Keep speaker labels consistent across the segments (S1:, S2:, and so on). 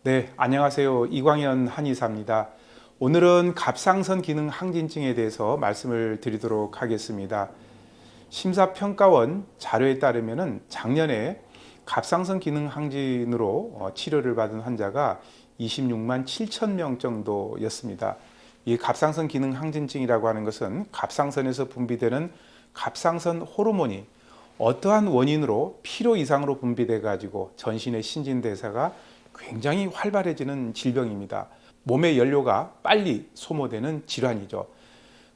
S1: 네, 안녕하세요. 이광현 한의사입니다. 오늘은 갑상선 기능 항진증에 대해서 말씀을 드리도록 하겠습니다. 심사평가원 자료에 따르면 작년에 갑상선 기능 항진으로 치료를 받은 환자가 26만 7천 명 정도였습니다. 이 갑상선 기능 항진증이라고 하는 것은 갑상선에서 분비되는 갑상선 호르몬이 어떠한 원인으로 필요 이상으로 분비돼 가지고 전신의 신진대사가 굉장히 활발해지는 질병입니다. 몸의 연료가 빨리 소모되는 질환이죠.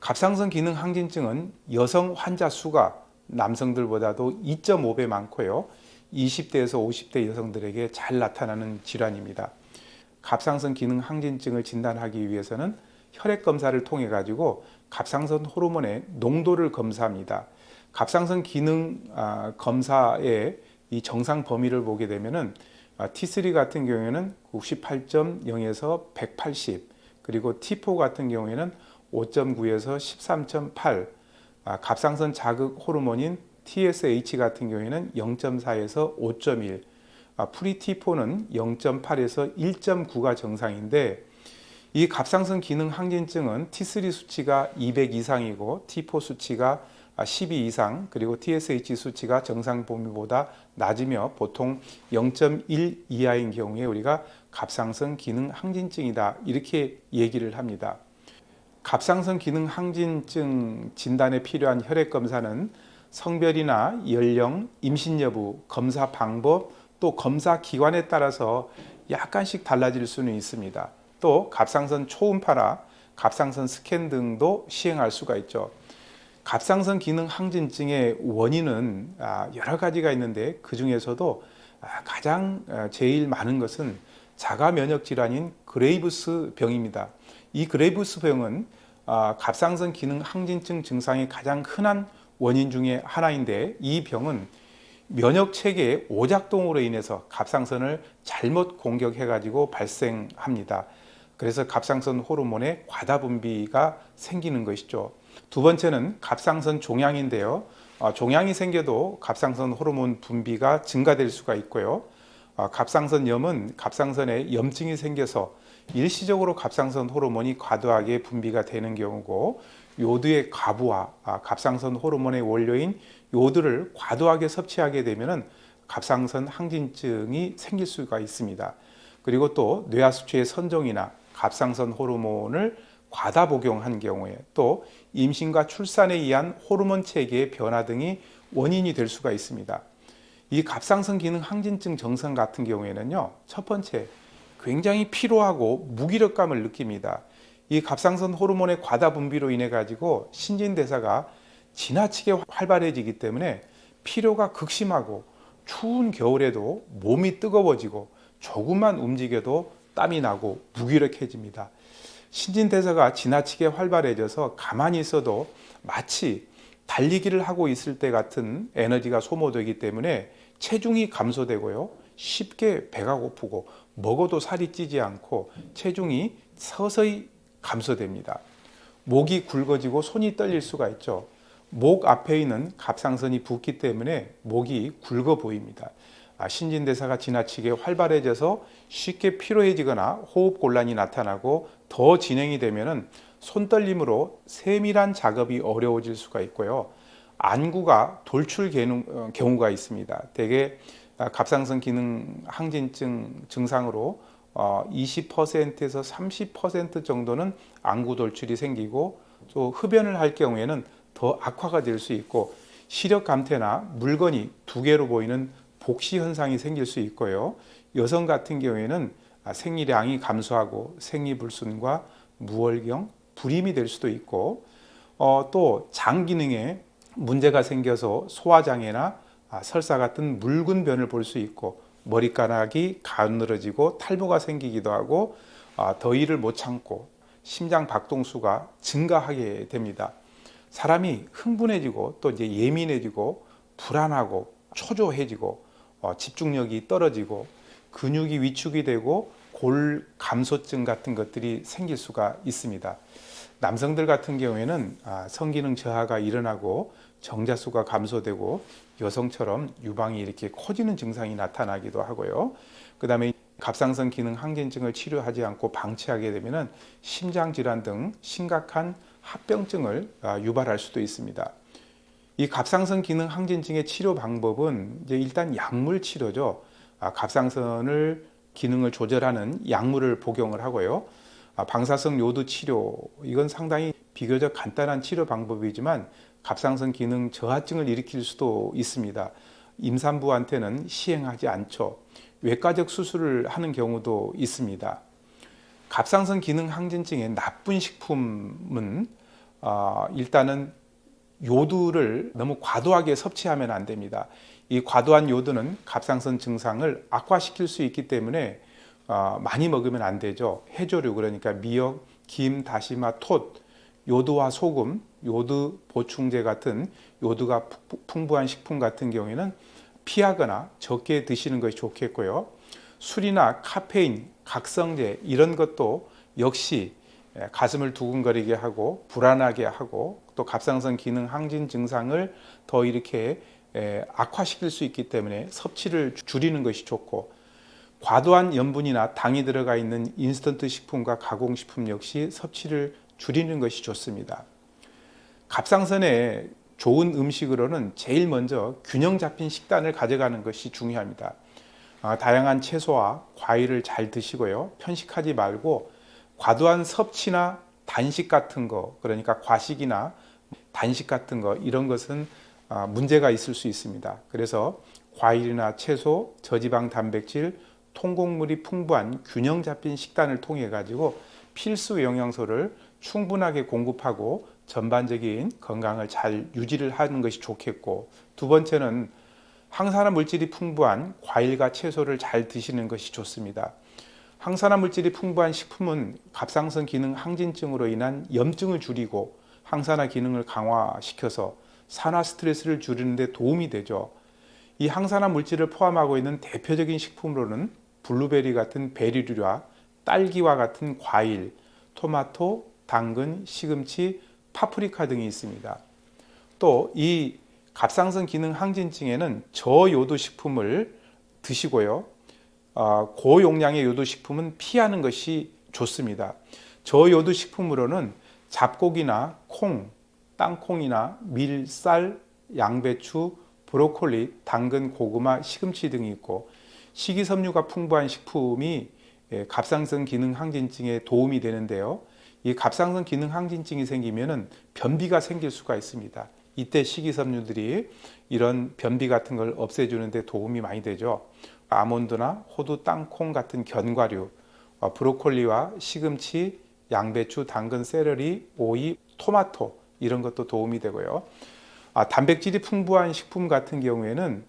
S1: 갑상선 기능 항진증은 여성 환자 수가 남성들보다도 2.5배 많고요. 20대에서 50대 여성들에게 잘 나타나는 질환입니다. 갑상선 기능 항진증을 진단하기 위해서는 혈액 검사를 통해 가지고 갑상선 호르몬의 농도를 검사합니다. 갑상선 기능 검사의 이 정상 범위를 보게 되면은 T3 같은 경우에는 98.0에서 180, 그리고 T4 같은 경우에는 5.9에서 13.8, 갑상선 자극 호르몬인 TSH 같은 경우에는 0.4에서 5.1, 프리 T4는 0.8에서 1.9가 정상인데, 이 갑상선 기능 항진증은 T3 수치가 200 이상이고 T4 수치가 12 이상, 그리고 TSH 수치가 정상 범위보다 낮으며 보통 0.1 이하인 경우에 우리가 갑상선 기능 항진증이다, 이렇게 얘기를 합니다. 갑상선 기능 항진증 진단에 필요한 혈액 검사는 성별이나 연령, 임신 여부, 검사 방법, 또 검사 기관에 따라서 약간씩 달라질 수는 있습니다. 또 갑상선 초음파나 갑상선 스캔 등도 시행할 수가 있죠. 갑상선 기능 항진증의 원인은 여러 가지가 있는데, 그 중에서도 가장 제일 많은 것은 자가 면역 질환인 그레이브스 병입니다. 이 그레이브스 병은 갑상선 기능 항진증 증상의 가장 흔한 원인 중에 하나인데, 이 병은 면역 체계의 오작동으로 인해서 갑상선을 잘못 공격해 가지고 발생합니다. 그래서 갑상선 호르몬의 과다 분비가 생기는 것이죠. 두 번째는 갑상선 종양인데요. 종양이 생겨도 갑상선 호르몬 분비가 증가될 수가 있고요. 갑상선염은 갑상선에 염증이 생겨서 일시적으로 갑상선 호르몬이 과도하게 분비가 되는 경우고, 요드의 과부하, 갑상선 호르몬의 원료인 요드를 과도하게 섭취하게 되면 갑상선 항진증이 생길 수가 있습니다. 그리고 또 뇌하수체의 선종이나 갑상선 호르몬을 과다 복용한 경우에, 또 임신과 출산에 의한 호르몬 체계의 변화 등이 원인이 될 수가 있습니다. 이 갑상선 기능 항진증 증상 같은 경우에는요, 첫 번째, 굉장히 피로하고 무기력감을 느낍니다. 이 갑상선 호르몬의 과다 분비로 인해 가지고 신진대사가 지나치게 활발해지기 때문에 피로가 극심하고, 추운 겨울에도 몸이 뜨거워지고 조금만 움직여도 땀이 나고 무기력해집니다. 신진대사가 지나치게 활발해져서 가만히 있어도 마치 달리기를 하고 있을 때 같은 에너지가 소모되기 때문에 체중이 감소되고요, 쉽게 배가 고프고 먹어도 살이 찌지 않고 체중이 서서히 감소됩니다. 목이 굵어지고 손이 떨릴 수가 있죠. 목 앞에 있는 갑상선이 붓기 때문에 목이 굵어 보입니다. 신진대사가 지나치게 활발해져서 쉽게 피로해지거나 호흡 곤란이 나타나고, 더 진행이 되면은 손떨림으로 세밀한 작업이 어려워질 수가 있고요. 안구가 돌출 경우가 있습니다. 대개 갑상선 기능 항진증 증상으로 20%에서 30% 정도는 안구 돌출이 생기고, 또 흡연을 할 경우에는 더 악화가 될 수 있고, 시력 감퇴나 물건이 두 개로 보이는 복시 현상이 생길 수 있고요. 여성 같은 경우에는 생리량이 감소하고 생리불순과 무월경, 불임이 될 수도 있고, 또 장 기능에 문제가 생겨서 소화장애나 설사 같은 묽은 변을 볼 수 있고, 머리카락이 가늘어지고 탈모가 생기기도 하고, 더위를 못 참고 심장 박동수가 증가하게 됩니다. 사람이 흥분해지고 또 이제 예민해지고 불안하고 초조해지고, 집중력이 떨어지고 근육이 위축이 되고 골 감소증 같은 것들이 생길 수가 있습니다. 남성들 같은 경우에는 성기능 저하가 일어나고 정자수가 감소되고 여성처럼 유방이 이렇게 커지는 증상이 나타나기도 하고요. 그 다음에 갑상선 기능 항진증을 치료하지 않고 방치하게 되면 심장 질환 등 심각한 합병증을 유발할 수도 있습니다. 이 갑상선 기능 항진증의 치료 방법은 이제 일단 약물 치료죠. 갑상선을 기능을 조절하는 약물을 복용을 하고요. 방사성 요드 치료, 이건 상당히 비교적 간단한 치료 방법이지만 갑상선 기능 저하증을 일으킬 수도 있습니다. 임산부한테는 시행하지 않죠. 외과적 수술을 하는 경우도 있습니다. 갑상선 기능 항진증의 나쁜 식품은 일단은 요드를 너무 과도하게 섭취하면 안 됩니다. 이 과도한 요드는 갑상선 증상을 악화시킬 수 있기 때문에 많이 먹으면 안 되죠. 해조류, 그러니까 미역, 김, 다시마, 톳, 요드와 소금, 요드 보충제 같은 요드가 풍부한 식품 같은 경우에는 피하거나 적게 드시는 것이 좋겠고요. 술이나 카페인, 각성제 이런 것도 역시 가슴을 두근거리게 하고 불안하게 하고 또 갑상선 기능 항진 증상을 더 이렇게 악화시킬 수 있기 때문에 섭취를 줄이는 것이 좋고, 과도한 염분이나 당이 들어가 있는 인스턴트 식품과 가공식품 역시 섭취를 줄이는 것이 좋습니다. 갑상선에 좋은 음식으로는 제일 먼저 균형 잡힌 식단을 가져가는 것이 중요합니다. 다양한 채소와 과일을 잘 드시고요. 편식하지 말고 과도한 섭취나 단식 같은 거, 그러니까 과식이나 단식 같은 거, 이런 것은 문제가 있을 수 있습니다. 그래서 과일이나 채소, 저지방 단백질, 통곡물이 풍부한 균형 잡힌 식단을 통해 가지고 필수 영양소를 충분하게 공급하고 전반적인 건강을 잘 유지를 하는 것이 좋겠고, 두 번째는 항산화 물질이 풍부한 과일과 채소를 잘 드시는 것이 좋습니다. 항산화 물질이 풍부한 식품은 갑상선 기능 항진증으로 인한 염증을 줄이고 항산화 기능을 강화시켜서 산화 스트레스를 줄이는 데 도움이 되죠. 이 항산화 물질을 포함하고 있는 대표적인 식품으로는 블루베리 같은 베리류와 딸기와 같은 과일, 토마토, 당근, 시금치, 파프리카 등이 있습니다. 또 이 갑상선 기능 항진증에는 저요도 식품을 드시고요. 고용량의 요도 식품은 피하는 것이 좋습니다. 저요도 식품으로는 잡곡이나 콩, 땅콩이나 밀, 쌀, 양배추, 브로콜리, 당근, 고구마, 시금치 등이 있고, 식이섬유가 풍부한 식품이 갑상선 기능 항진증에 도움이 되는데요. 이 갑상선 기능 항진증이 생기면은 변비가 생길 수가 있습니다. 이때 식이섬유들이 이런 변비 같은 걸 없애주는 데 도움이 많이 되죠. 아몬드나 호두, 땅콩 같은 견과류, 브로콜리와 시금치, 양배추, 당근, 세러리, 오이, 토마토 이런 것도 도움이 되고요. 단백질이 풍부한 식품 같은 경우에는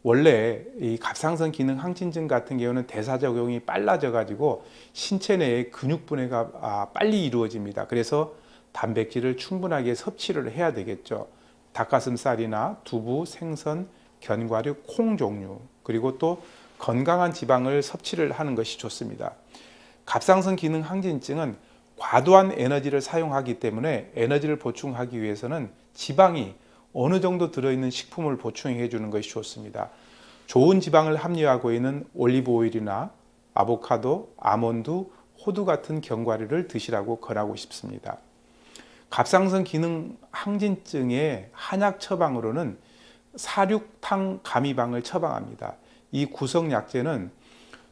S1: 원래 이 갑상선 기능 항진증 같은 경우는 대사작용이 빨라져 가지고 신체 내에 근육 분해가 빨리 이루어집니다. 그래서 단백질을 충분하게 섭취를 해야 되겠죠. 닭가슴살이나 두부, 생선, 견과류, 콩 종류, 그리고 또 건강한 지방을 섭취를 하는 것이 좋습니다. 갑상선 기능 항진증은 과도한 에너지를 사용하기 때문에 에너지를 보충하기 위해서는 지방이 어느 정도 들어있는 식품을 보충해 주는 것이 좋습니다. 좋은 지방을 함유하고 있는 올리브 오일이나 아보카도, 아몬드, 호두 같은 견과류를 드시라고 권하고 싶습니다. 갑상선 기능 항진증의 한약 처방으로는 사륙탕 가미방을 처방합니다. 이 구성 약재는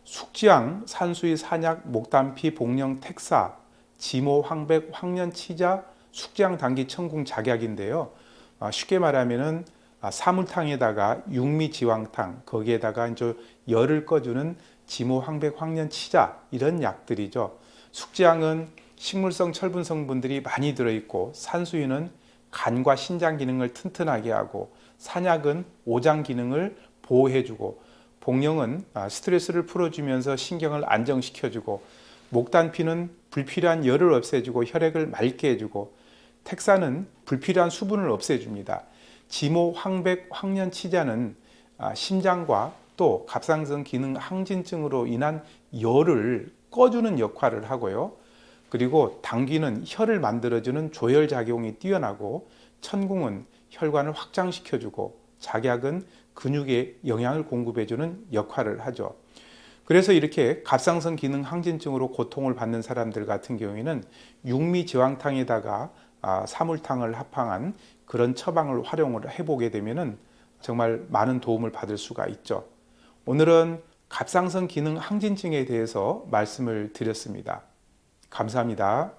S1: 숙지향, 산수유, 산약, 목단피, 복령, 택사, 지모, 황백, 황련치자, 숙지향, 당기, 청궁, 작약인데요. 쉽게 말하면은 사물탕에다가 육미지황탕, 거기에다가 이제 열을 꺼주는 지모, 황백, 황련치자 이런 약들이죠. 숙지향은 식물성 철분 성분들이 많이 들어있고, 산수유는 간과 신장 기능을 튼튼하게 하고, 산약은 오장 기능을 보호해주고, 복령은 스트레스를 풀어주면서 신경을 안정시켜주고, 목단피는 불필요한 열을 없애주고 혈액을 맑게 해주고, 택사는 불필요한 수분을 없애줍니다. 지모, 황백, 황련치자는 심장과 또 갑상선 기능 항진증으로 인한 열을 꺼주는 역할을 하고요. 그리고 당귀는 혈을 만들어주는 조혈 작용이 뛰어나고, 천궁은 혈관을 확장시켜주고, 작약은 근육에 영양을 공급해주는 역할을 하죠. 그래서 이렇게 갑상선 기능 항진증으로 고통을 받는 사람들 같은 경우에는 육미지황탕에다가 사물탕을 합항한 그런 처방을 활용을 해보게 되면은 정말 많은 도움을 받을 수가 있죠. 오늘은 갑상선 기능 항진증에 대해서 말씀을 드렸습니다. 감사합니다.